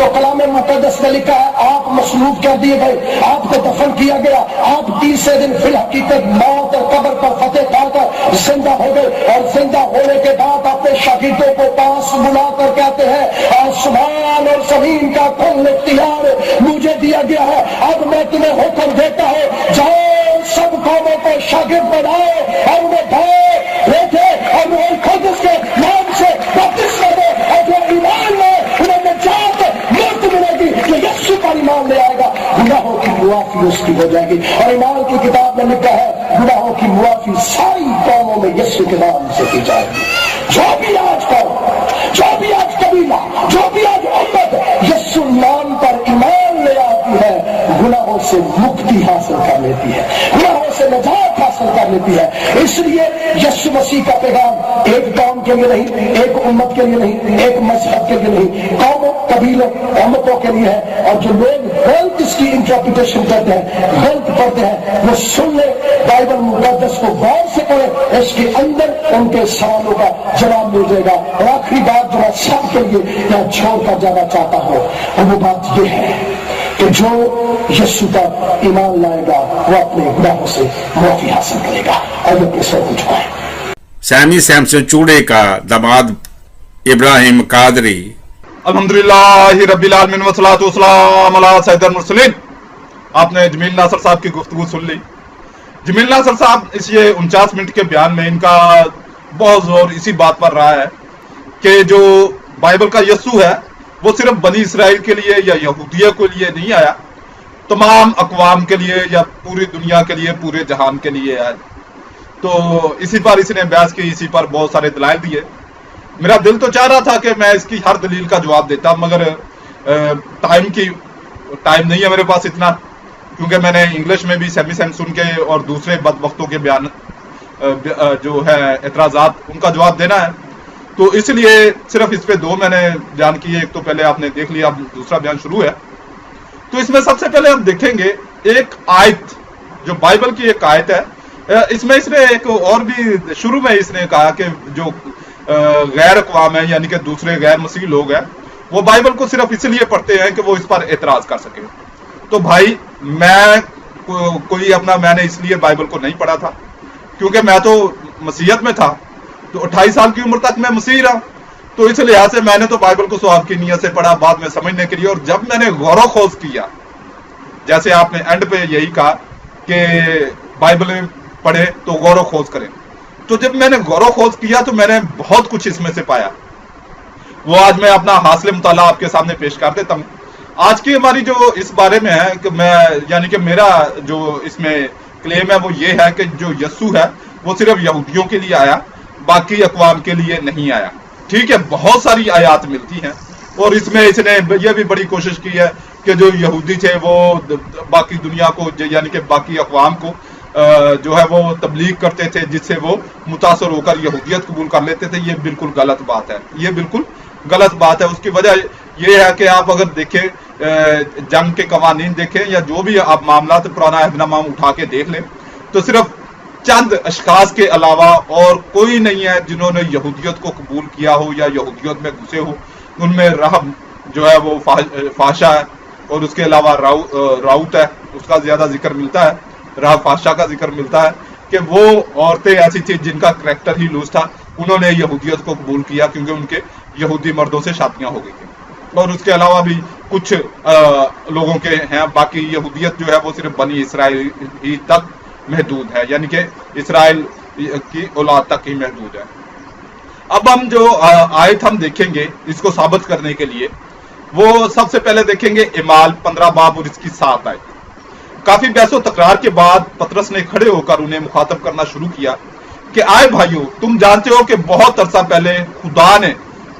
तो कलाम मुक़द्दस में लिखा है आप मसलूब कर दिए गए, आपको दफन किया गया, आप तीसरे दिन फिल हकीकत मौत और कब्र पर फतेह पाकर जिंदा हो गए, और जिंदा होने के बाद अपने शागिर्दों को पास बुला कर कहते हैं आसमान और जमीन का कुल इख्तियार मुझे दिया गया है, अब मैं तुम्हें हुक्म देता हूं जाओ सब कौमों को शागिर्द बनाओ और उन्हें भेजे और उन्हें खुद उसके नाम से बपतिस्मा दो, और जो ईमान लाए उन्हें निजात मुफ्त मिलेगी, जो यीशु पर ईमान ले आएगा गुनाहों की मुआफी उसकी हो जाएगी। और ईमान की किताब में लिखा है गुनाहों की मुआफी सारी कौमों में यीशु के नाम से की जाएगी। जो भी आज कौम, जो भी आज कबीला, जो भी आज उम्मत यीशु नाम पर ईमान ले आती है गुनाहों से मुक्ति हासिल कर लेती है, गुनाहों से निजात हासिल कर लेती है। इसलिए यीशु मसीह का पैगाम एक कौम के लिए नहीं, एक उम्मत के लिए नहीं, एक मजहब के लिए नहीं, कौमों कबीलों उम्मतों के लिए है। और जो लोग गलत इसकी इंटरप्रिटेशन करते हैं, गलत पढ़ते हैं, वो सुन ले बाइबल मुक़द्दस को गौर से पढ़े, इसके अंदर उनके सवालों का जवाब मिल जाएगा। और आखिरी बात जो मैं सबके लिए यहाँ छोड़कर जाना चाहता हूँ और वो बात ये है कि जो यीशु पर ईमान लाएगा वो अपने गुनाहों से माफी हासिल करेगा। और अपने सर को झुकाए। सैमी सैमसन चूड़े का दामाद इब्राहिम कादरी। अल्हम्दुलिल्लाह रब्बिल आलमीन वस्सलातु वस्सलाम अला सय्यिदिल मुरसलीन। आपने जमील नासर साहब की गुफ्तगू सुन ली। जमील नासर साहब इस ये 49 मिनट के बयान में इनका बहुत जोर इसी बात पर रहा है कि जो बाइबल का यीशु है वो सिर्फ बनी इसराइल के लिए या यहूदियों के लिए नहीं आया, तमाम अक़वाम के लिए या पूरी दुनिया के लिए, पूरे जहान के लिए आया। तो इसी पर इसने बहस की, इसी पर बहुत सारे दलाइल दिए। मेरा दिल तो चाह रहा था कि मैं इसकी हर दलील का जवाब देता, मगर टाइम नहीं है मेरे पास इतना, क्योंकि मैंने इंग्लिश में भी सैमी सैमसन के और दूसरे बदबख्तों के बयान जो है एतराज़ात उनका जवाब देना है। तो इसलिए सिर्फ इस पे 2 मैंने बयान किए। एक तो पहले आपने देख लिया, अब दूसरा बयान शुरू है। तो इसमें सबसे पहले हम देखेंगे एक आयत, जो बाइबल की एक आयत है। इसमें इसने एक और भी शुरू में इसने कहा कि जो गैर अक़वाम है यानी कि दूसरे गैर मसीह लोग हैं वो बाइबल को सिर्फ इसलिए पढ़ते हैं कि वो इस पर एतराज कर सके। तो भाई मैं मैंने इसलिए बाइबल को नहीं पढ़ा था क्योंकि मैं तो मसीहत में था, तो 28 साल की उम्र तक मैं मसीह रहा। तो इस लिहाज से मैंने तो बाइबल को सवाब की नीयत से पढ़ा, बाद में समझने के लिए। और जब मैंने गौर खोज किया, जैसे आपने एंड पे यही कहा कि बाइबल में पढ़े तो गौर खोज करें, तो जब मैंने गौर खोज किया तो मैंने बहुत कुछ इसमें से पाया। वो आज मैं अपना हासिल मुताला आपके सामने पेश कर देता हूँ। आज की हमारी जो इस बारे में है कि मैं यानी कि मेरा जो इसमें क्लेम है वो ये है कि जो यीशु है वो सिर्फ यहूदियों के लिए आया, बाकी अक़वाम के लिए नहीं आया। ठीक है, बहुत सारी आयात मिलती हैं और इसमें इसने यह भी बड़ी कोशिश की है कि जो यहूदी थे वो बाकी दुनिया को यानी कि बाकी अक़वाम को जो है वो तबलीग करते थे, जिससे वो मुतासर होकर यहूदियत कबूल कर लेते थे। ये बिल्कुल गलत बात है, ये बिल्कुल गलत बात है। उसकी वजह ये है कि आप अगर देखें, जंग के कवानीन देखें या जो भी आप मामला पुराना अहदनामा उठा के देख लें, तो सिर्फ चंद अशखास के अलावा और कोई नहीं है जिन्होंने यहूदियत को कबूल किया हो या यहूदियत में घुसे हो। उनमें रहब जो है वो फाशा है, और उसके अलावा राउत है, उसका ज्यादा जिक्र मिलता है, रहब फाशा का जिक्र मिलता है कि वो औरतें ऐसी थी जिनका करैक्टर ही लूज था, उन्होंने यहूदियत को कबूल किया क्योंकि उनके यहूदी मर्दों से शादियां हो गई थी। और उसके अलावा भी कुछ लोगों के हैं, बाकी यहूदियत जो है वो सिर्फ बनी इसराइल ही तक महदूद है, यानी कि इसराइल की औलाद तक ही महदूद है। अब हम जो आयत हम देखेंगे इसको साबित करने के लिए, वो सबसे पहले देखेंगे इमाल 15 बाब और इसकी 7 आयत। काफी बहसो तकरार के बाद पतरस ने खड़े होकर उन्हें मुखातब करना शुरू किया कि आए भाइयों, तुम जानते हो कि बहुत अरसा पहले खुदा ने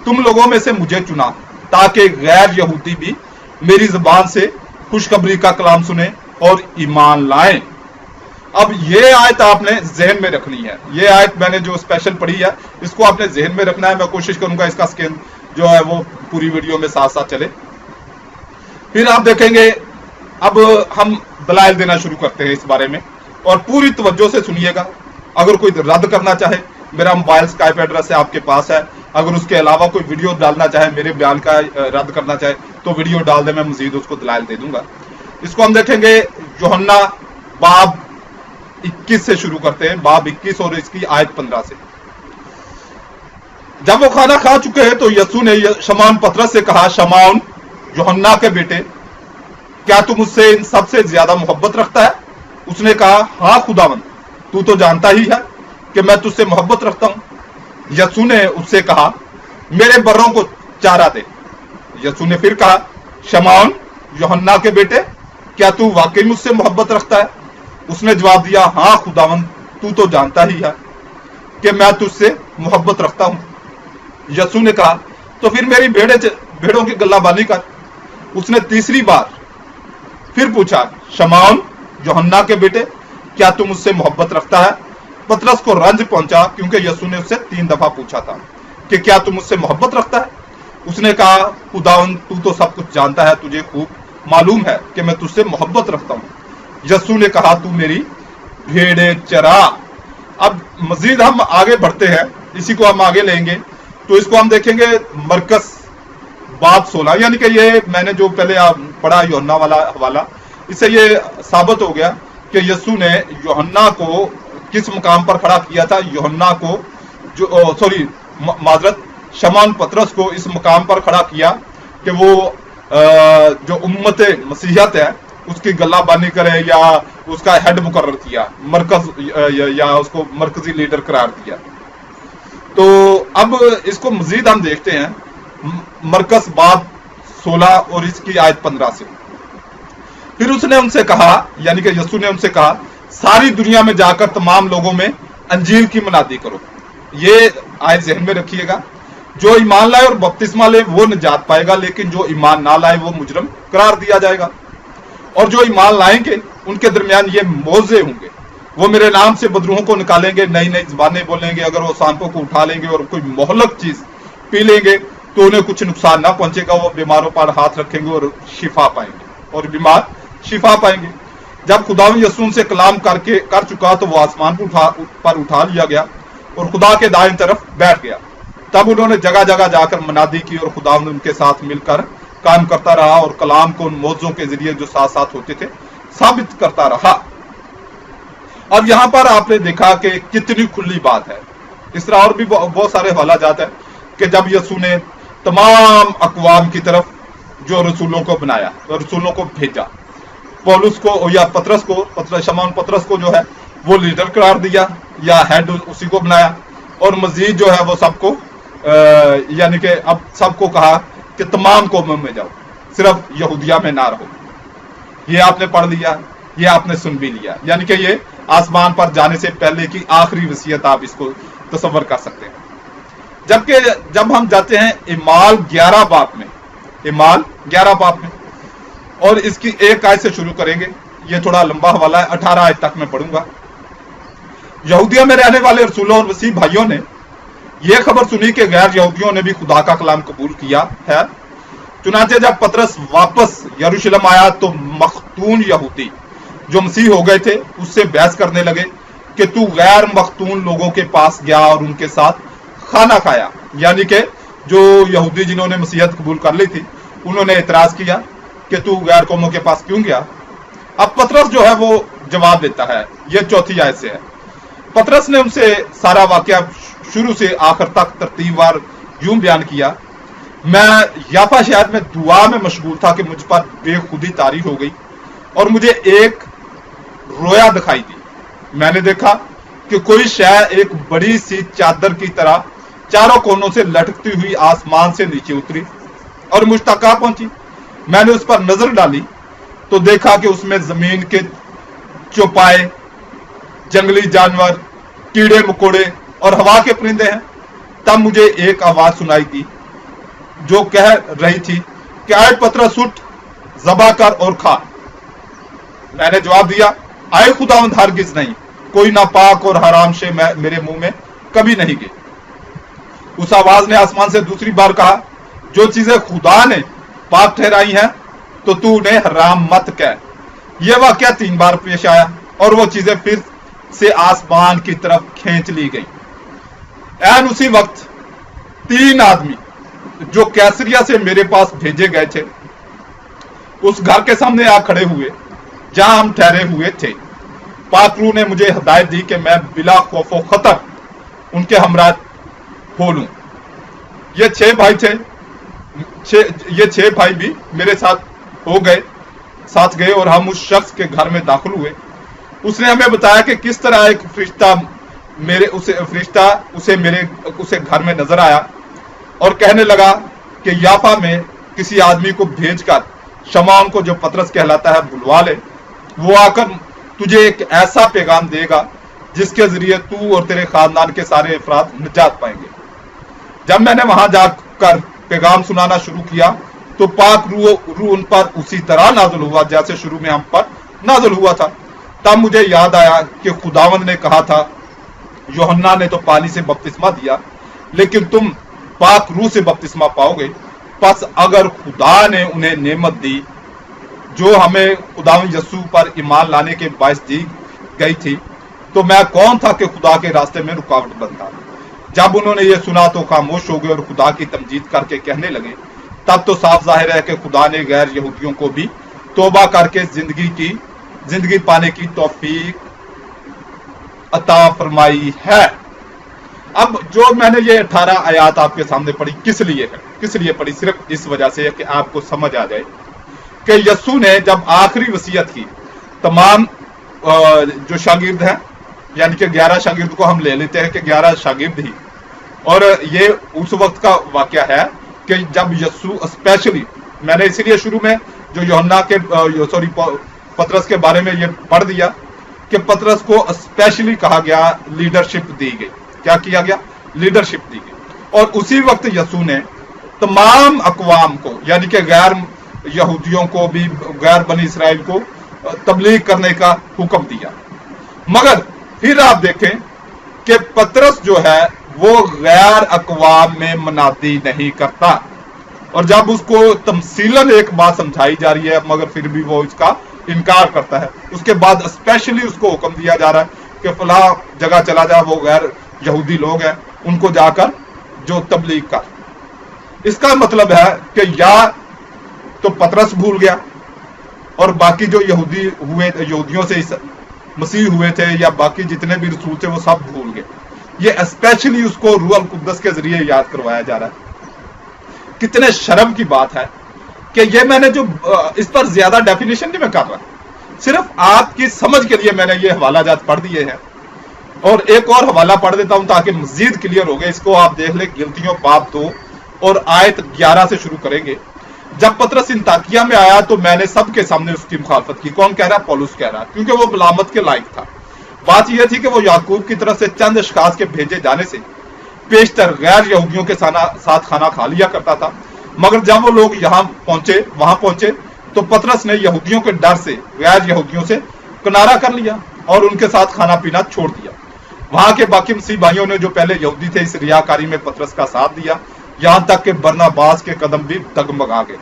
तुम लोगों में से मुझे चुना ताकि गैर यहूदी भी मेरी जुबान से खुशखबरी का कलाम सुने और ईमान लाएं। अब ये आयत आपने जहन में रखनी है। ये आयत मैंने जो स्पेशल पढ़ी है इसको आपने जहन में रखना है। मैं कोशिश करूंगा इसका स्कैन जो है वो पूरी वीडियो में साथ साथ चले। फिर आप देखेंगे, अब हम दलाइल देना शुरू करते हैं इस बारे में, और पूरी तवज्जो से सुनिएगा। अगर कोई रद्द करना चाहे, मेरा मोबाइल स्काइप एड्रेस है आपके पास है, अगर उसके अलावा कोई वीडियो डालना चाहे, मेरे बयान का रद्द करना चाहे तो वीडियो डाल दे, मैं मजीद उसको दलाइल दे दूंगा। इसको हम देखेंगे यूहन्ना बाब 21 से शुरू करते हैं, बाब 21 और इसकी आयत 15 से। जब वो खाना खा चुके हैं तो यीशु ने शमौन पतरस से कहा, शमौन यूहन्ना के बेटे, क्या तू मुझसे इन सबसे ज्यादा मोहब्बत रखता है? उसने कहा, हाँ खुदावंद, तू तो जानता ही है कि मैं तुझसे मोहब्बत रखता हूं। यीशु ने उससे कहा, मेरे बर्रों को चारा दे। यीशु ने फिर कहा, शमौन यूहन्ना के बेटे, क्या तू वाकई मुझसे मोहब्बत रखता है? उसने जवाब दिया, हाँ खुदावंद, तू तो जानता ही है कि मैं तुझसे मोहब्बत रखता हूं। यीशु ने कहा, तो फिर मेरी भेड़ों की गल्लाबानी कर। उसने तीसरी बार फिर पूछा, शमौन यूहन्ना के बेटे, क्या तू मुझसे मोहब्बत रखता है? पतरस को रंज पहुंचा, क्योंकि यीशु ने उससे 3 दफा पूछा था कि क्या तू मुझसे मोहब्बत रखता है? उसने कहा, खुदावंद, तू तो सब कुछ जानता है, तुझे खूब मालूम है कि मैं तुझसे मोहब्बत रखता हूं। यीशु ने कहा, तू मेरी भेड़ें चरा। अब मजीद हम आगे बढ़ते हैं, इसी को हम आगे लेंगे, तो इसको हम देखेंगे मरकस बाब 16, यानी कि ये मैंने जो पहले पढ़ा यूहन्ना वाला हवाला, इससे ये साबित हो गया कि यीशु ने यूहन्ना को किस मुकाम पर खड़ा किया था। यूहन्ना को माजरत शमौन पतरस को इस मुकाम पर खड़ा किया कि वो जो उम्मत मसीहत है उसकी गल्लाबानी करे, या उसका हेड मुकर्रर किया, मरकज या उसको मरकजी लीडर करार दिया। तो अब इसको मजीद हम देखते हैं मरकस बाब 16 और इसकी आयत 15 से। फिर उसने उनसे कहा, यानी कि यीशु ने उनसे कहा, सारी दुनिया में जाकर तमाम लोगों में अंजील की मुनादी करो। ये आयत ज़हन में रखिएगा, जो ईमान लाए और बपतिस्मा ले वो निजात पाएगा, लेकिन जो ईमान ना लाए वो मुजरम करार दिया जाएगा। और जो ईमान लाएंगे उनके दरमियान ये मोजे होंगे, वो मेरे नाम से बदरूहों को निकालेंगे, नई नई जुबानें बोलेंगे, अगर वो सांपों को उठा लेंगे और कोई मोहलक चीज पी लेंगे तो उन्हें कुछ नुकसान ना पहुंचेगा। वो बीमारों पर हाथ रखेंगे और शिफा पाएंगे, और बीमार शिफा पाएंगे। जब खुदावंद यीशु से कलाम कर चुका तो वो आसमान पर उठा लिया गया और खुदा के दाएं तरफ बैठ गया। तब उन्होंने जगह जगह जाकर मनादी की और खुदावंद उनके साथ मिलकर काम करता रहा और कलाम को उन मौजों के जरिए जो साथ साथ होते थे साबित करता रहा। अब यहां पर आपने देखा कि कितनी खुली बात है। इस तरह और भी बहुत सारे हवाला जाता है कि जब यीशु ने तमाम अक़वाम की तरफ जो रसूलों को बनाया, तो रसूलों को भेजा, पौलुस को या शमौन पतरस को जो है वो लीडर करार दिया या हेड उसी को बनाया, और मजीद जो है वो सबको यानी कि अब सबको कहा कि तमाम कौमों में जाओ, सिर्फ यहूदिया में ना रहो। ये आपने पढ़ लिया, ये आपने सुन भी लिया, यानी कि ये आसमान पर जाने से पहले की आखिरी वसीयत, आप इसको तसव्वुर कर सकते हैं। जबकि जब हम जाते हैं इमाल 11 बाब में, इमाल 11 बाब में, और इसकी एक आयत से शुरू करेंगे, ये थोड़ा लंबा हवाला है, 18 आयत तक मैं पढ़ूंगा। यहूदिया में रहने वाले रसूलों और मसीह भाइयों ने यह खबर सुनी कि गैर यहूदियों ने भी खुदा का कलाम कबूल किया है। चुनांचे जब पतरस वापस यरूशलेम आया तो मख्तून यहूदी जो मसीह हो गए थे उससे बहस करने लगे कि तू गैर मख्तून लोगों के पास गया और उनके साथ खाना खाया। यानी कि जो यहूदी जिन्होंने मसीहत कबूल कर ली थी उन्होंने एतराज किया कि तू गैर कौमों के पास क्यों गया। अब पतरस जो है वो जवाब देता है, यह चौथी आयत से है। पतरस ने उनसे सारा वाकया शुरू से आखिर तक तरतीबवार यूं बयान किया, मैं याफा शहर में दुआ में मशगूल था कि मुझ पर बेखुदी तारी हो गई और मुझे एक रोया दिखाई दी। मैंने देखा कि कोई शय एक बड़ी सी चादर की तरह चारों कोनों से लटकती हुई आसमान से नीचे उतरी और मुझ तक आ पहुंची। मैंने उस पर नजर डाली तो देखा कि उसमें जमीन के चौपाए, जंगली जानवर, कीड़े मकोड़े और हवा के परिंदे हैं। तब मुझे एक आवाज सुनाई दी जो कह रही थी कि आए पतरस उठ, ज़बा कर और खा। मैंने जवाब दिया, आए खुदावंद हरगिज नहीं, कोई नापाक और हराम शे मेरे मुंह में कभी नहीं गई। उस आवाज ने आसमान से दूसरी बार कहा, जो चीजें खुदा ने पाक ठहराई हैं तो तू उन्हें हराम मत कह। यह वाकया 3 बार पेश आया और वो चीजें फिर से आसमान की तरफ खींच ली गई। ऐन उसी वक्त 3 आदमी जो कैसरिया से मेरे पास भेजे गए थे उस घर के सामने आ खड़े हुए जहां हम ठहरे हुए थे। पाक रूह ने मुझे हिदायत दी कि मैं बिला खौफो खतर उनके हमरा हो लूं। ये 6 भाई थे, ये 6 भाई भी मेरे साथ गए और हम उस शख्स के घर में दाखिल हुए। उसने हमें बताया कि किस तरह एक फरिश्ता उसे घर में नजर आया और कहने लगा कि याफा में किसी आदमी को भेजकर शमौन को, जो पतरस कहलाता है, बुलवा ले। वो आकर तुझे एक ऐसा पैगाम देगा जिसके जरिए तू और तेरे खानदान के सारे अफराद निजात पाएंगे। जब मैंने वहां जाकर पैगाम सुनाना शुरू किया तो पाक रूह उन पर उसी तरह नाजुल हुआ जैसे शुरू में हम पर नाजुल हुआ था। तब मुझे याद आया कि खुदावंद ने कहा था, यूहन्ना ने तो पानी से बपतिस्मा दिया, लेकिन तुम पाक रूह से बपतिस्मा पाओगे। बस अगर खुदा ने उन्हें नेमत दी जो हमें खुदावंद यीशु पर ईमान लाने के बायस दी गई थी, तो मैं कौन था कि खुदा के रास्ते में रुकावट बनता। जब उन्होंने ये सुना तो खामोश हो गए और खुदा की तमजीद करके कहने लगे, तब तो साफ जाहिर है कि खुदा ने गैर यहूदियों को भी तौबा करके जिंदगी पाने की तौफीक अता फरमाई है। अब जो मैंने ये 18 आयात आपके सामने पढ़ी किस लिए पढ़ी? सिर्फ इस वजह से कि आपको समझ आ जाए कि यीशु ने जब आखिरी वसीयत की, तमाम जो शागिर्द हैं, यानी कि 11 शागिर्द को हम ले लेते हैं कि 11 शागिर्द ही, और ये उस वक्त का वाकया है कि जब यीशु स्पेशली, मैंने इसीलिए शुरू में जो यूहन्ना के पतरस के बारे में ये पढ़ दिया कि पतरस को स्पेशली कहा गया, लीडरशिप दी गई। क्या किया गया? लीडरशिप दी गई। और उसी वक्त यीशु ने तमाम अकवाम को, यानी कि गैर यहूदियों को भी, गैर बनी इसराइल को तबलीग करने का हुक्म दिया। मगर फिर आप देखें कि पतरस जो है वो गैर अकवाम में मनादी नहीं करता, और जब उसको तमसीलन एक बात समझाई जा रही है मगर फिर भी वो इसका इनकार करता है। उसके बाद स्पेशली उसको हुक्म दिया जा रहा है कि फला जगह चला जा, वो गैर यहूदी लोग हैं, उनको जाकर जो तबलीग कर। इसका मतलब है कि या तो पतरस भूल गया और बाकी जो यहूदियों से मसीह हुए थे या बाकी जितने भी रसूल थे वो सब भूल गए। ये स्पेशली उसको रूह अल कुद्दस के जरिए याद करवाया जा रहा है। कितने शर्म की बात है कि ये मैंने जो इस पर ज्यादा डेफिनेशन नहीं मैं कर रहा, सिर्फ आपकी समझ के लिए मैंने ये हवाला जात पढ़ दिए हैं। और एक और हवाला पढ़ देता हूं ताकि मजीद क्लियर हो गए। इसको आप देख ले, गिलतियों बाब 2 और आयत 11 से शुरू करेंगे। जब पतरस इंताकिया में आया तो मैंने सबके सामने उसकी मुखालफत की। कौन कह रहा? पौलुस कह रहा, क्योंकि वो गुलामत के लायक था। बात यह थी कि वो याकूब की तरफ से चंद अशखास के भेजे जाने से पेशतर गैर यहूदियों के साथ खाना खा लिया करता था। मगर जब वो लोग वहां पहुंचे तो पतरस ने यहूदियों के डर से गैर यहूदियों से किनारा कर लिया और उनके साथ खाना पीना छोड़ दिया। वहां के बाकी मसीह भाइयों ने जो पहले यहूदी थे इस रियाकारी में पतरस का साथ दिया, यहां तक कि बरनबास के कदम भी डगमगा गए।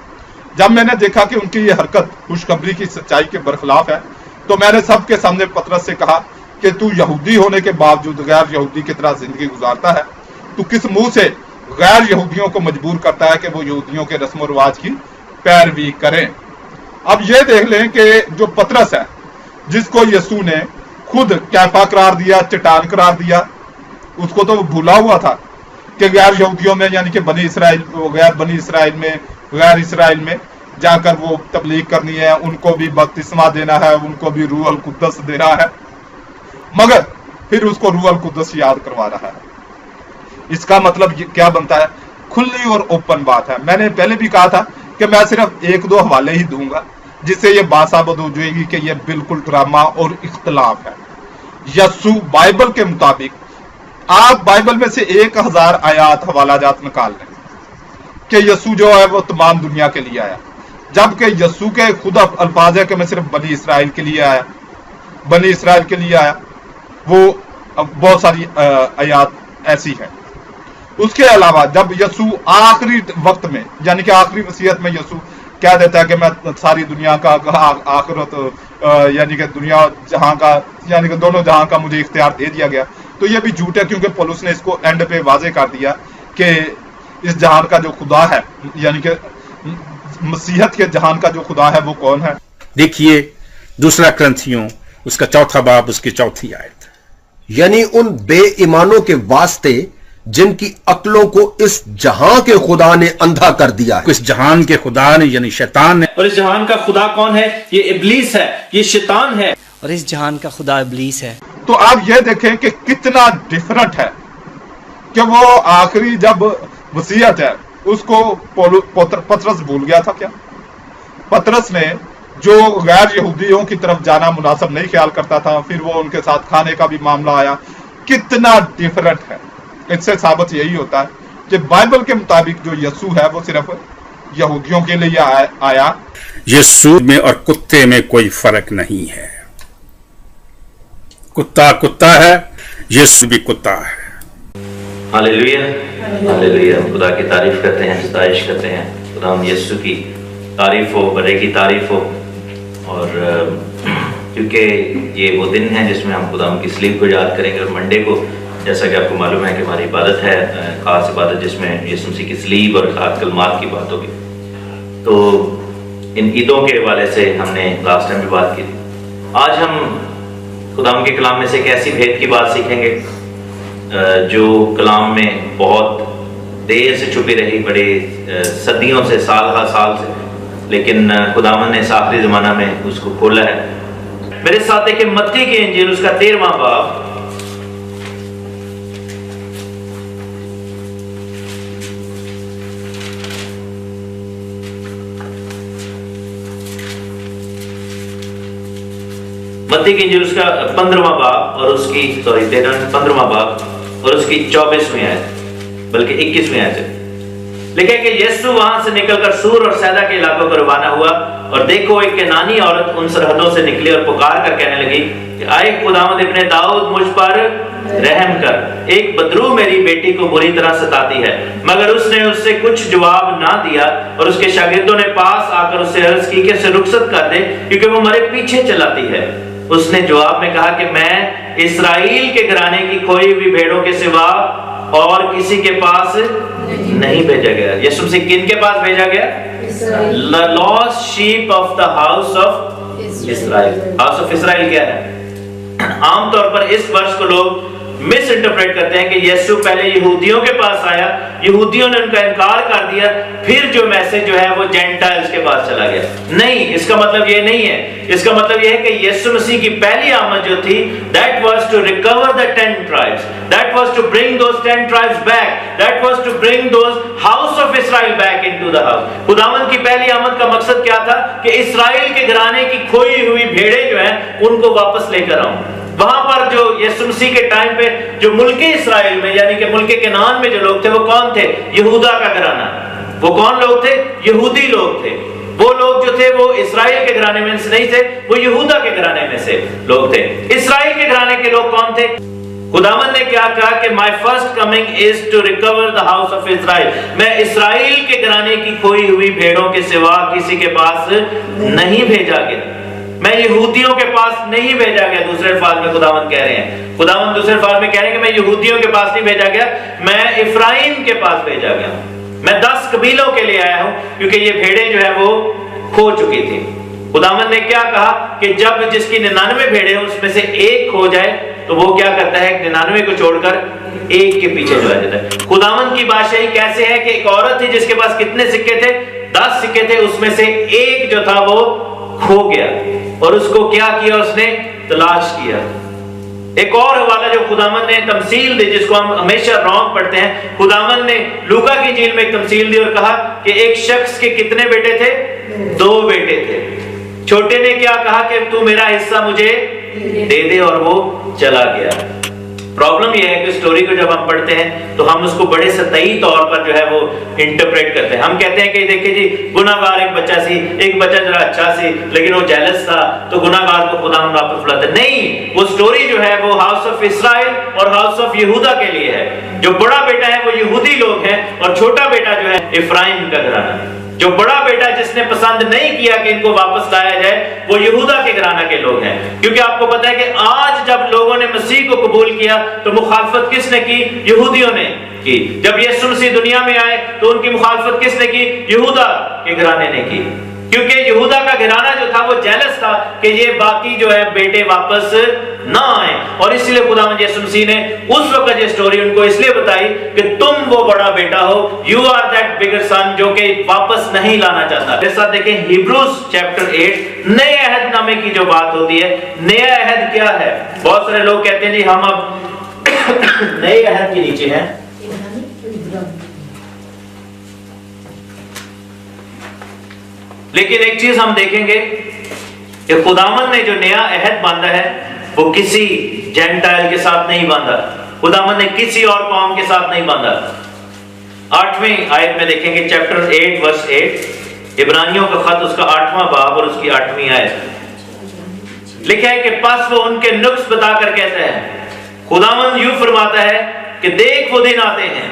जब मैंने देखा कि उनकी ये हरकत खुशखबरी की सच्चाई के बरखिलाफ है तो मैंने सबके सामने पतरस से कहा कि तू यहूदी होने के बावजूद गैर यहूदी की तरह जिंदगी गुजारता है। तू किस मुंह से गैर यहूदियों को मजबूर करता है कि वो यहूदियों के रस्म रिवाज की पैरवी करें। अब ये देख लें कि जो पतरस है, जिसको यीशु ने खुद कैफा करार दिया, चट्टान करार दिया, उसको तो भूला हुआ था कि गैर यहूदियों में, यानी कि गैर बनी इसराइल में, गैर इसराइल में जाकर वो तबलीग करनी है, उनको भी बपतिस्मा देना है, उनको भी रूह अल कुद्दस देना है। मगर फिर उसको रूह अल कुद्दस याद करवा रहा है। इसका मतलब क्या बनता है? खुली और ओपन बात है। मैंने पहले भी कहा था कि मैं सिर्फ 1-2 हवाले ही दूंगा जिससे ये बात साबित हो जाएगी कि ये बिल्कुल ड्रामा और इख्तलाफ है। यीशु बाइबल के मुताबिक, आप बाइबल में से 1000 आयात हवाला जात निकाल लें कि यीशु जो है वो तमाम दुनिया के लिए आया, जबकि यीशु के खुद अल्फाज है कि मैं सिर्फ बनी इसराइल के लिए आया, बनी इसराइल के लिए आया। वो बहुत सारी आयात ऐसी है। उसके अलावा जब यीशु आखिरी वक्त में, यानी कि आखिरी वसीयत में यीशु क्या देता है कि मैं सारी दुनिया का आखिरत, यानी कि दुनिया जहां का, यानी कि दोनों जहां का मुझे इख्तियार दे दिया गया, तो ये भी झूठ है क्योंकि पौलुस ने इसको एंड पे वाजे कर दिया कि इस जहान का जो खुदा है, यानी कि मसीहत के जहान का जो खुदा है वो कौन है। देखिए दूसरा ग्रंथियों उसका 4 बाब उसकी 4 आयत। यानी उन बेईमानों के वास्ते जिनकी अक्लों को इस जहां के खुदा ने अंधा कर दिया है। इस जहान के खुदा ने यानी शैतान ने, और इस जहान का खुदा कौन है? ये इब्लीस है, ये शैतान है। और इस जहान का खुदा इब्लीस है। तो आप ये देखें कि कितना डिफरेंट है कि वो आखिरी जब वसीयत है उसको पतरस भूल गया था क्या? पतरस ने जो गैर यहूदियों की तरफ जाना मुनासिब नहीं ख्याल करता था, फिर वो उनके साथ खाने का भी मामला आया। कितना डिफरेंट है। इससे साबित यही होता है कि बाइबल के मुताबिक जो यीशु है वो सिर्फ यहूदियों के लिए आया। यीशु में और कुत्ते में कोई फर्क नहीं है। कुत्ता कुत्ता है, यीशु भी कुत्ता है। Hallelujah, hallelujah. खुदा की तारीफ करते हैं, सताइश करते हैं। खुदा हम यीशु की तारीफ हो, बड़े की तारीफ हो। और क्योंकि ये वो दिन है जिसमें हम खुदा की सलीब को याद करेंगे। और मंडे को जैसा कि आपको मालूम है कि हमारी इबादत है, खास इबादत जिसमें यीशु मसीह की सलीब और खास कलमात की बात होगी। तो इन ईदों के हवाले से हमने लास्ट टाइम भी बात की थी। आज हम खुदा के कलाम में से एक ऐसी भेद की बात सीखेंगे जो कलाम में बहुत देर से छुपी रही, बड़े सदियों से, साल हर साल से, लेकिन खुदावन ने इस आखिरी ज़माना में उसको खोला है। मेरे साथ देखिए मत्ती की इंजील उसका 13वां बाब, मत्ती की इंजील उसका 15वां बाब और उसकी 15वां बाब और उसकी 24वीं आयत, बल्कि 21वीं आयत लिखा कि यीशु वहां से निकलकर सूर और सैदा के इलाकों को रवाना हुआ। और देखो एक केनानी औरत उन सरहदों से निकली और पुकार कर कहने लगी कि आए खुदावंद इब्ने दाऊद मुझ पर रहम कर, एक बदरू मेरी बेटी को बुरी तरह सताती है। मगर उसने उससे कुछ जवाब ना दिया और उसके शागिर्दों ने पास आकर उससे अर्ज की कि उसे रुखसत कर दे क्योंकि वो हमारे पीछे चलाती है। उसने जवाब में कहा कि मैं इस्राएल के घराने की खोई हुई भेड़ों के सिवा और किसी के पास नहीं भेजा गया। यीशु मसीह किन के पास भेजा गया? The lost sheep of the house of Israel। House of Israel क्या है? आमतौर पर इस वर्ष को लोग मिस इंटरप्रेट करते हैं कि यीशु पहले यहूदियों के पास आया, यहूदियों ने उनका इनकार कर दिया, फिर जो मैसेज जो है वो जेंटाइल्स के पास चला गया। नहीं, इसका मतलब ये नहीं है। इसका मतलब ये है कि यीशु मसीह की पहली आमद जो थी, that was to recover the 10 tribes, that was to bring those 10 tribes back, that was to bring those house of Israel back into the house। खुदावंद की पहली आमद का मकसद क्या था? कि इस्राएल के घराने की खोई हुई भेड़ें जो हैं उनको वापस लेकर आऊं। वहां पर जो यीशु मसीह के टाइम पे जो मुल्के इस्राएल में यानी कि मुल्के केनान में जो लोग थे वो कौन थे? यहूदा का घराना। वो कौन लोग थे? यहूदी लोग थे। वो लोग जो थे वो इस्राएल के घराने में से नहीं थे, वो यहूदा के घराने में से लोग थे। इस्राएल के घराने के लोग कौन थे? खुदावंद ने क्या कहा कि my first coming is to recover the house of Israel. मैं इस्राएल के घराने की खोई हुई भेड़ों के सिवा किसी के पास नहीं भेजा गया, मैं यहूदियों के पास नहीं भेजा गया। दूसरे अल्फाज में खुदावंद कह रहे हैं, खुदावंद दूसरे अल्फाज में कह रहे हैं कि मैं यहूदियों के पास नहीं भेजा गया, मैं इफ्राइम के पास भेजा गया। मैं 10 कबीलों के लिए आया हूं क्योंकि ये भेड़ें जो है वो खो चुकी थी। खुदावंद ने क्या कहा कि जब जिसकी 99 भेड़ें उसमें से एक खो जाए तो वो क्या करता है? 99 को छोड़कर एक के पीछे जो जाता है। खुदावंद की बादशाही कैसे है कि एक औरत थी जिसके पास कितने सिक्के थे? 10 सिक्के थे, उसमें से एक जो था वो खो गया और उसको क्या किया? उसने तलाश किया। एक और हवाला जो खुदावंद ने तमसील दी, जिसको हम हमेशा रॉन्ग पढ़ते हैं, खुदावंद ने लूका की इंजील में एक तमसील दी और कहा कि एक शख्स के कितने बेटे थे? 2 बेटे थे। छोटे ने क्या कहा कि तू मेरा हिस्सा मुझे दे दे और वो चला गया। प्रॉब्लम यह है कि स्टोरी को जब हम पढ़ते हैं तो हम उसको बड़े सतही तौर पर जो है वो इंटरप्रेट करते हैं। हम कहते हैं कि देखिए जी गुनाहगार एक बच्चा सी, एक बच्चा जरा अच्छा सी, लेकिन वो जेलस था तो गुनाहगार को खुदा वापस बुलाते। नहीं, वो स्टोरी जो है वो हाउस ऑफ इस्राएल और हाउस ऑफ यहूदा के लिए है। जो बड़ा बेटा है वो यहूदी लोग हैं और छोटा बेटा जो है इफ्राइम का घराना। जो बड़ा बेटा जिसने पसंद नहीं किया कि इनको वापस लाया जाए वो यहूदा के घराना के लोग हैं। क्योंकि आपको पता है कि आज जब लोगों ने मसीह को कबूल किया तो मुखालफत किसने की? यहूदियों ने। کی. جب یسوع مسیح دنیا میں آئے تو ان کی مخالفت کس نے کی؟ یہودا کے گھرانے نے کی، کیونکہ یہودا کا گھرانہ جو تھا وہ جیلس تھا کہ یہ باقی جو ہے بیٹے واپس نہ آئیں، اور اس لیے خداوند یسوع مسیح نے اس وقت یہ سٹوری ان کو اس لیے بتائی کہ تم وہ بڑا بیٹا ہو، یو آر دیٹ بگر سن، جو کہ واپس نہیں لانا چاہتا. میرے ساتھ دیکھیں ہیبروز چیپٹر 8، نئے عہد نامے کی جو بات ہوتی ہے. نیا عہد کیا ہے؟ بہت سارے لوگ کہتے ہیں جی ہم اب نئے عہد کے نیچے ہیں. لیکن ایک چیز ہم دیکھیں گے کہ خداوند نے جو نیا عہد باندھا ہے وہ کسی جینٹائل کے ساتھ نہیں باندھا، خداوند نے کسی اور قوم کے ساتھ نہیں باندھا. 8ویں آیت میں دیکھیں گے چیپٹر 8 ورس 8، عبرانیوں کا خط اس کا 8واں باب اور اس کی 8ویں آیت لکھا ہے کہ پس وہ ان کے نقص بتا کر کہتا ہے، خداوند یوں فرماتا ہے کہ دیکھ وہ دن آتے ہیں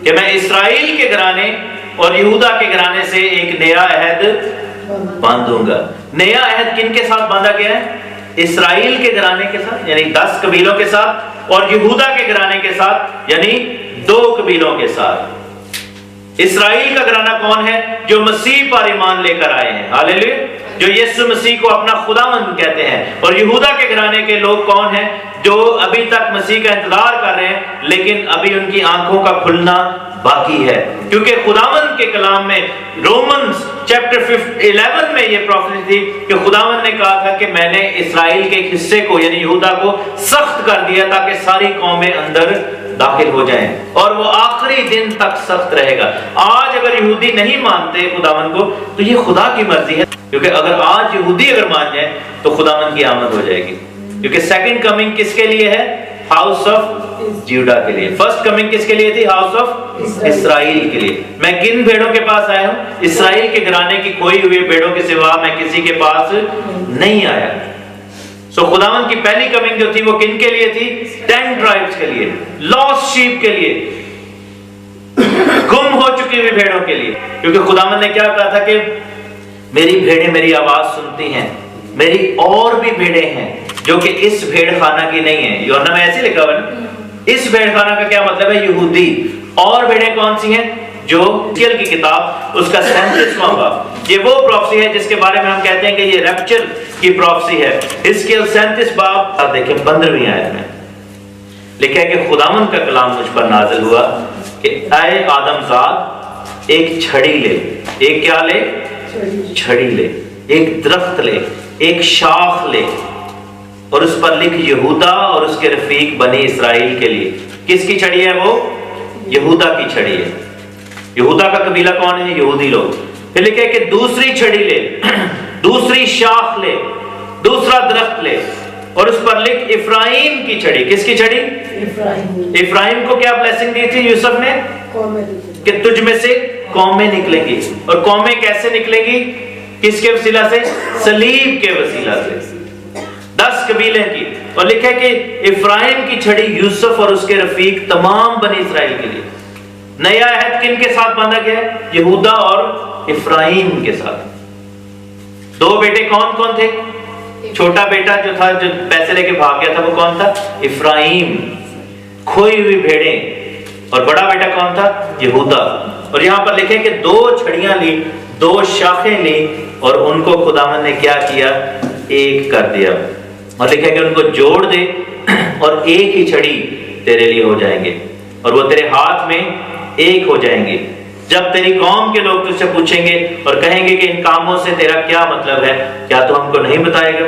کہ میں اسرائیل کے گھرانے اور یہودا کے گھرانے سے ایک نیا عہد باندھوں گا. نیا عہد کن کے ساتھ باندھا گیا ہے؟ اسرائیل کے گھرانے کے ساتھ یعنی 10 قبیلوں کے ساتھ، اور یہودا کے گھرانے کے ساتھ یعنی 2 قبیلوں کے ساتھ. اسرائیل کا گھرانہ کون ہے؟ جو مسیح پر ایمان لے کر آئے ہیں، ہاللیلویا، جو یسوع مسیح کو اپنا خداوند کہتے ہیں. اور یہودا کے گھرانے کے لوگ کون ہیں؟ جو ابھی تک مسیح کا انتظار کر رہے ہیں لیکن ابھی ان کی آنکھوں کا کھلنا باقی ہے، کیونکہ خداوند کے کلام میں رومنز چیپٹر 11 میں یہ پروفیسی تھی کہ خداوند نے کہا تھا کہ میں نے اسرائیل کے ایک حصے کو یعنی یہودا کو سخت کر دیا تاکہ ساری قومیں اندر داخل ہو جائیں، اور وہ آخری دن تک سخت رہے گا. آج اگر یہودی نہیں مانتے خداوند کو تو یہ خدا کی مرضی ہے، کیونکہ اگر آج یہودی اگر مان جائیں تو خداوند کی آمد ہو جائے گی. کیونکہ سیکنڈ کمنگ کس کے لیے ہے؟ ہاؤس آف جیوڈا کے لیے. فرسٹ کمنگ کس کے لیے تھی؟ ہاؤس آف اسرائیل کے لیے. میں کن بھیڑوں کے پاس آیا ہوں؟ اسرائیل کے گھرانے کی کوئی ہوئی بھیڑوں کے سوا میں کسی کے پاس نہیں آیا. سو خداوند کی پہلی کمنگ جو تھی وہ کن کے لیے تھی؟ 10 ٹرائبس کے لیے، لاسٹ شیپ کے لیے، گم ہو چکی ہوئی بھیڑوں کے لیے. کیونکہ خداوند نے کیا کہا تھا کہ میری بھیڑیں میری آواز سنتی ہیں، میری اور بھی بھیڑیں ہیں جو کہ اس بھیڑ خانہ کی نہیں ہیں. یوحنا میں ایسے لکھا ہوا ہے. اس بھیڑ خانہ کا کیا مطلب ہے؟ یہودی. اور بھیڑیں کون سی ہیں؟ جو حزقیل کی کتاب اس کا 37واں باب، یہ وہ پروفیسی ہے جس کے بارے میں ہم کہتے ہیں کہ یہ ریپچر کی پروفیسی ہے. حزقیل 37 باب آپ دیکھیں 15ویں آیت میں لکھا ہے کہ خداوند کا کلام مجھ پر نازل ہوا کہ اے آدم زاد ایک چھڑی لے. ایک کیا لے؟ چھڑی لے. ایک درخت لے، ایک شاخ لے، اور اس پر لکھ یہودا اور اس کے رفیق بنی اسرائیل کے لیے. کس کی چھڑی ہے وہ؟ یہودا کی چھڑی ہے. یہودا کا قبیلہ کون ہے؟ یہودی لوگ. پھر لکھے کہ دوسری چھڑی لے، دوسری شاخ لے، دوسرا درخت لے، اور اس پر لکھ افرایم کی چھڑی. کس کی چھڑی؟ افرایم کو کیا بلیسنگ دی تھی یوسف نے؟ کہ تجھ میں سے قومیں نکلیں گی. اور قومیں کیسے نکلیں گی؟ کس کے وسیلہ سے؟ صلیب کے وسیلہ سے. 10 قبیلے کی. اور لکھا کہ افرایم کی چھڑی یوسف اور اس کے رفیق تمام بنی اسرائیل کے لیے. نیا عہد کن کے ساتھ باندھا گیا ہے؟ یہودا اور افرایم کے ساتھ. 2 بیٹے کون کون تھے؟ چھوٹا بیٹا جو تھا جو پیسے لے کے بھاگ گیا تھا وہ کون تھا؟ افرایم، کھوئی ہوئی بھیڑیں. اور بڑا بیٹا کون تھا؟ یہودا. اور یہاں پر لکھے کہ 2 چھڑیاں لی، 2 شاخیں لی، اور ان کو خداوند نے کیا کیا؟ ایک کر دیا. اور لکھا کہ ان کو جوڑ دے اور ایک ہی چھڑی تیرے لیے ہو جائیں گے اور وہ تیرے ہاتھ میں ایک ہو جائیں گے. جب تیری قوم کے لوگ تجھ سے پوچھیں گے اور کہیں گے کہ ان کاموں سے تیرا کیا مطلب ہے، کیا تو ہم کو نہیں بتائے گا؟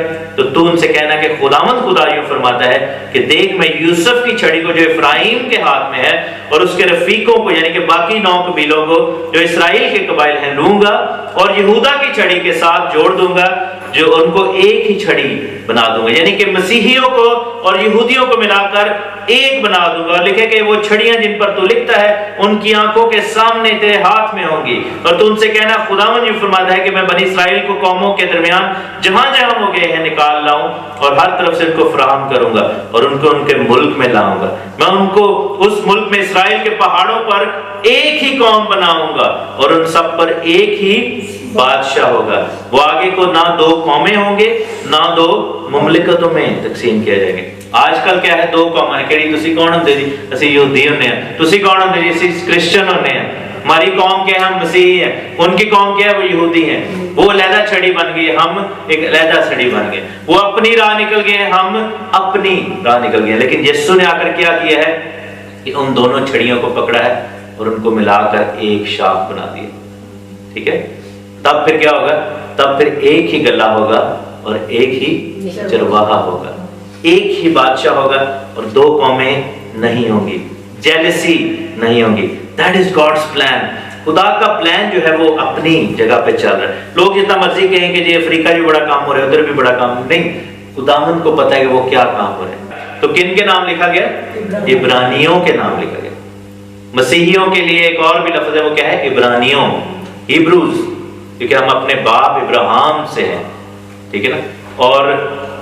تو ان سے کہنا کہ خداوند خدا یوں فرماتا ہے کہ دیکھ میں یوسف کی چھڑی کو جو افرایم کے ہاتھ میں ہے اور اس کے رفیقوں کو یعنی کہ باقی 9 قبیلوں کو جو اسرائیل کے قبائل ہیں لوں گا اور یہودا کی چھڑی کے ساتھ جوڑ دوں گا جو ان کو ایک ہی چھڑی بنا دوں گا. یعنی کہ مسیحیوں کو اور یہودیوں کو ملا کر ایک بنا دوں گا. لکھے کہ وہ چھڑیاں جن پر تو لکھتا ہے ان کی آنکھوں کے سامنے تیرے ہاتھ میں ہوں گی. اور تو ان سے کہنا خداوند یہ فرماتا ہے کہ میں بنی اسرائیل کو قوموں کے درمیان جہاں جہاں ہو گئے ہیں نکال لاؤں اور ہر طرف سے ان کو فراہم کروں گا اور ان کو ان کے ملک میں لاؤں گا. میں ان کو اس ملک میں اسرائیل کے پہاڑوں پر ایک ہی قوم بناؤں گا اور ان سب پر ایک ہی بادشاہ ہوگا. وہ آگے کو نہ 2 قومیں ہوں گے نہ 2 مملکتوں میں تقسیم کیا جائے گا. آج کل کیا ہے، دو قوماں ہیں، کہ تسی کون ہوندے جی؟ اسی یہودی ہونے ہیں. تسی کون ہوندے جی؟ اسی کرسچن ہونے ہیں. ہماری قوم کیا ہے؟ ہم مسیحی ہیں. ان کی قوم کیا ہے؟ وہ یہودی ہیں. وہ علیحدہ چھڑی بن گئی، ہم ایک علیحدہ چھڑی بن گئے. وہ اپنی راہ نکل گئے، ہم اپنی راہ نکل گئے. لیکن یسوع نے آ کر کیا کیا ہے کہ ان دونوں چھڑیوں کو پکڑا ہے اور ان کو ملا کر ایک شاخ بنا دیا. ٹھیک ہے؟ تب پھر کیا ہوگا؟ تب پھر ایک ہی گلہ ہوگا اور ایک ہی چرواہا ہوگا، ایک ہی بادشاہ ہوگا اور دو قومیں نہیں ہوں گی، جیلسی نہیں ہوں گی. That is God's plan. خدا کا پلان جو ہے وہ اپنی جگہ پہ چل رہا ہے. لوگ جتنا مرضی کہیں کہ جی افریقہ بھی بڑا کام ہو رہا ہے، ادھر بھی بڑا کام، نہیں، خداوند کو پتہ ہے کہ وہ کیا کام ہو رہا ہے. تو کن کے نام لکھا گیا؟ عبرانیوں کے نام لکھا گیا. مسیحیوں کے لیے ایک اور بھی لفظ ہے، وہ کیا ہے؟ عبرانیوں، ہیبروز، کیونکہ ہم اپنے باپ ابراہیم سے ہیں. ٹھیک ہے نا؟ اور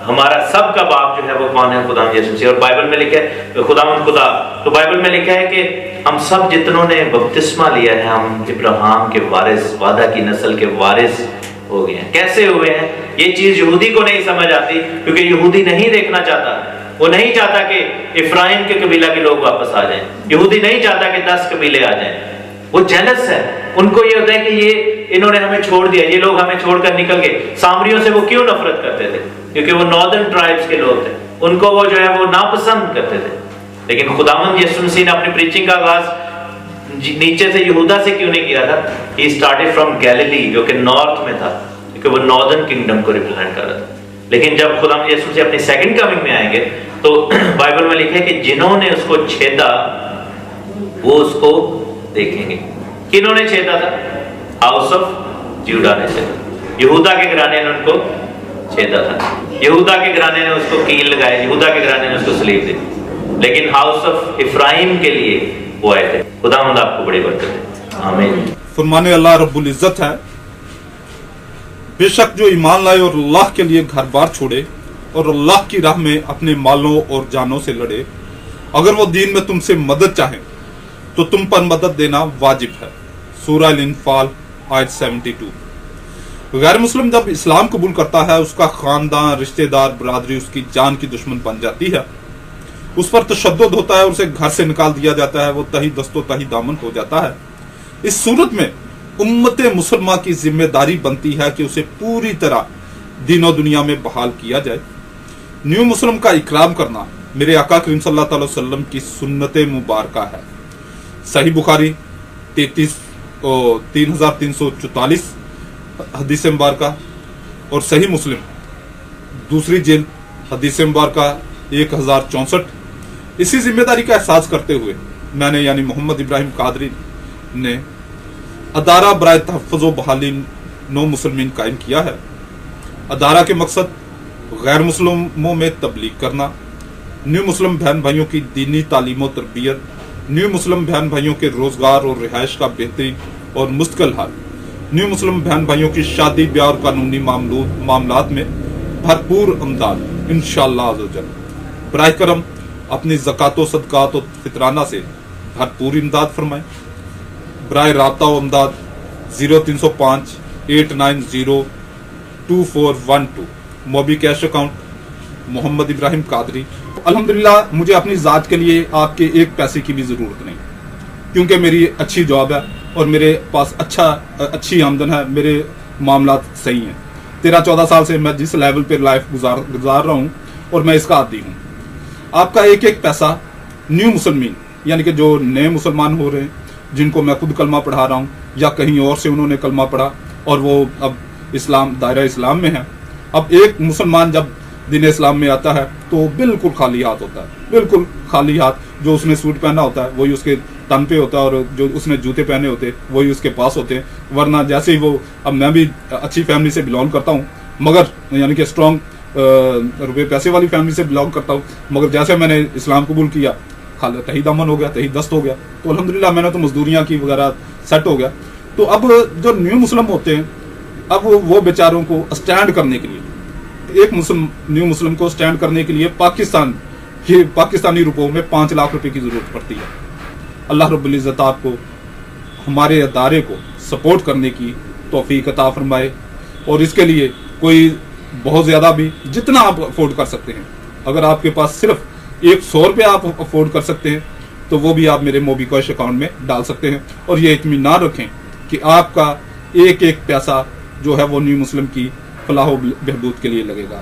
ہمارا سب کا باپ جو ہے وہ کون ہے؟ خدا یسوع مسیح. اور بائبل میں لکھا ہے خداوند خدا، تو بائبل میں لکھا ہے کہ ہم سب جتنوں نے بپتسمہ لیا ہے ہم ابراہیم کے وارث، وعدہ کی نسل کے وارث ہو گئے ہیں. کیسے ہوئے ہیں؟ یہ چیز یہودی کو نہیں سمجھ آتی، کیونکہ یہودی نہیں دیکھنا چاہتا. وہ نہیں چاہتا کہ افرایم کے قبیلہ کے لوگ واپس آ جائیں. یہودی نہیں چاہتا کہ 10 قبیلے آ جائیں. وہ جیلس ہے. ان کو یہ ہوتا ہے کہ یہ انہوں نے ہمیں چھوڑ دیا، یہ لوگ ہمیں چھوڑ کر نکل گئے. سامریوں سے وہ کیوں نفرت کرتے تھے؟ کیونکہ وہ ناردرن ٹرائبز کے لوگ تھے، ان کو وہ جو ہے وہ ناپسند کرتے تھے. لیکن خداوند یسوع مسیح نے اپنی پریچنگ کا آغاز نیچے سے یہودا سے کیوں نہیں کیا تھا؟ ہی اسٹارٹڈ فرام گیلیلی، جو کہ نارتھ میں تھا، کیونکہ وہ ناردرن کنگڈم کو ریپرزینٹ کر رہا تھا. لیکن جب خداوند یسوع مسیح اپنی سیکنڈ کمنگ میں آئیں گے تو بائبل میں لکھا ہے کہ جنہوں نے اس کو چھیدا وہ اس کو دیکھیں گے. کنہوں نے چھیدا تھا؟ ہاؤس آف جیوڈا نے چھیدا. یہودا کے گھرانے نے ان کو چھیدا تھا. یہودا کے گھرانے نے اس کو کیل لگائے، یہودا کے گھرانے نے اس کو سلیب دی. لیکن ہاؤس آف افرایم کے لیے وہ آئے تھے. خداوند آپ کو بڑی برکت دے. آمین. فرمان اللہ رب العزت ہے، بے شک جو ایمان لائے اور اللہ کے لیے گھر بار چھوڑے اور اللہ کی راہ میں اپنے مالوں اور جانوں سے لڑے، اگر وہ دین میں تم سے مدد چاہیں تو تم پر مدد دینا واجب ہے. سورہ الانفال آیت 72. غیر مسلم جب اسلام قبول کرتا ہے، اس کا خاندان، رشتہ دار، برادری اس کی جان کی دشمن بن جاتی ہے، اس پر تشدد ہوتا ہے، اسے گھر سے نکال دیا جاتا ہے، وہ تہی دست و تہی دامن ہو جاتا ہے. اس صورت میں امت مسلمہ کی ذمہ داری بنتی ہے کہ اسے پوری طرح دین و دنیا میں بحال کیا جائے. نیو مسلم کا اکرام کرنا میرے آقا کریم صلی اللہ علیہ وسلم کی سنت مبارکہ ہے. صحیح بخاری 3344 حدیث مبارکہ اور صحیح مسلم دوسری جلد حدیث مبارکہ 1064. اسی ذمہ داری کا احساس کرتے ہوئے میں نے یعنی محمد ابراہیم قادری نے ادارہ برائے تحفظ و بحالی نو مسلمین قائم کیا ہے. ادارہ کے مقصد غیر مسلموں میں تبلیغ کرنا، نیو مسلم بہن بھائیوں کی دینی تعلیم و تربیت، نیو مسلم بہن بھائیوں کے روزگار اور رہائش کا بہترین اور مستقل حل، نیو مسلم بہن بھائیوں کی شادی بیاہ اور قانونی معاملات میں بھرپور امداد انشاءاللہ عز و جل. براہ کرم اپنی زکوٰۃ و صدقات و فطرانہ سے بھرپور امداد فرمائیں. برائے رابطہ و امداد 0305 890 2412 موبی کیش اکاؤنٹ محمد ابراہیم قادری. الحمدللہ مجھے اپنی ذات کے لیے آپ کے ایک پیسے کی بھی ضرورت نہیں، کیونکہ میری اچھی جاب ہے اور میرے پاس اچھی آمدن ہے، میرے معاملات صحیح ہیں. 13-14 سال سے میں جس لیول پہ لائف گزار رہا ہوں اور میں اس کا عادی ہوں. آپ کا ایک ایک پیسہ نیو مسلمین یعنی کہ جو نئے مسلمان ہو رہے ہیں، جن کو میں خود کلمہ پڑھا رہا ہوں یا کہیں اور سے انہوں نے کلمہ پڑھا اور وہ اب دائرہ اسلام میں ہیں. اب ایک مسلمان جب دین اسلام میں آتا ہے تو بالکل خالی ہاتھ ہوتا ہے، بالکل خالی ہاتھ. جو اس نے سوٹ پہنا ہوتا ہے وہی اس کے تن پہ ہوتا ہے اور جو اس نے جوتے پہنے ہوتے وہی اس کے پاس ہوتے ہیں. ورنہ جیسے ہی وہ، اب میں بھی اچھی فیملی سے بلانگ کرتا ہوں، مگر یعنی کہ اسٹرانگ روپے پیسے والی فیملی سے بلانگ کرتا ہوں، مگر جیسے میں نے اسلام قبول کیا تہی دامن ہو گیا، تہی دست ہو گیا. تو الحمدللہ میں نے تو مزدوریاں کی وغیرہ سیٹ ہو گیا. تو اب جو نیو مسلم ہوتے ہیں، اب وہ بیچاروں کو اسٹینڈ کرنے کے لیے، ایک نیو مسلم کو اسٹینڈ کرنے کے لیے پاکستانی روپوں میں 5 لاکھ روپے کی ضرورت پڑتی ہے. اللہ رب العزت آپ کو ہمارے ادارے کو سپورٹ کرنے کی توفیق عطا فرمائے، اور اس کے لیے کوئی بہت زیادہ بھی جتنا آپ افورڈ کر سکتے ہیں اگر آپ کے پاس صرف 100 روپے آپ افورڈ کر سکتے ہیں تو وہ بھی آپ میرے موبی کوش اکاؤنٹ میں ڈال سکتے ہیں، اور یہ اطمینان رکھیں کہ آپ کا ایک ایک پیسہ جو ہے وہ نیو مسلم کی فلاح و بہبود کے لیے لگے گا۔